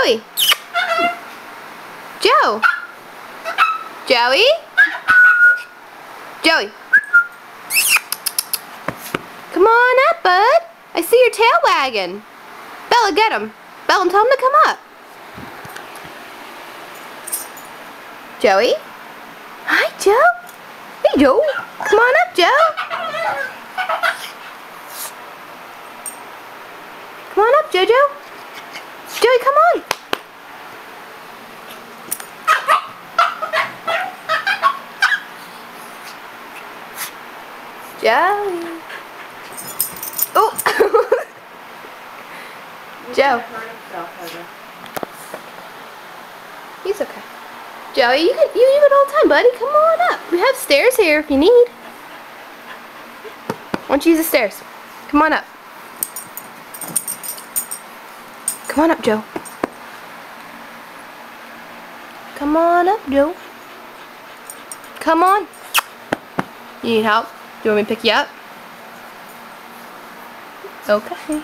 Joey! Joe! Joey? Joey! Come on up, bud. I see your tail wagging. Bella, get him. Bella, tell him to come up. Joey? Hi, Joe. Hey, Joe. Come on up, Joe. Come on up, Jojo. Joey, come on. Joey. Oh. Joe. He's okay. Joey, you do it all the time, buddy. Come on up. We have stairs here if you need. Why don't you use the stairs? Come on up. Come on up, Joe. Come on up, Joe. Come on. You need help? Do you want me to pick you up? Okay.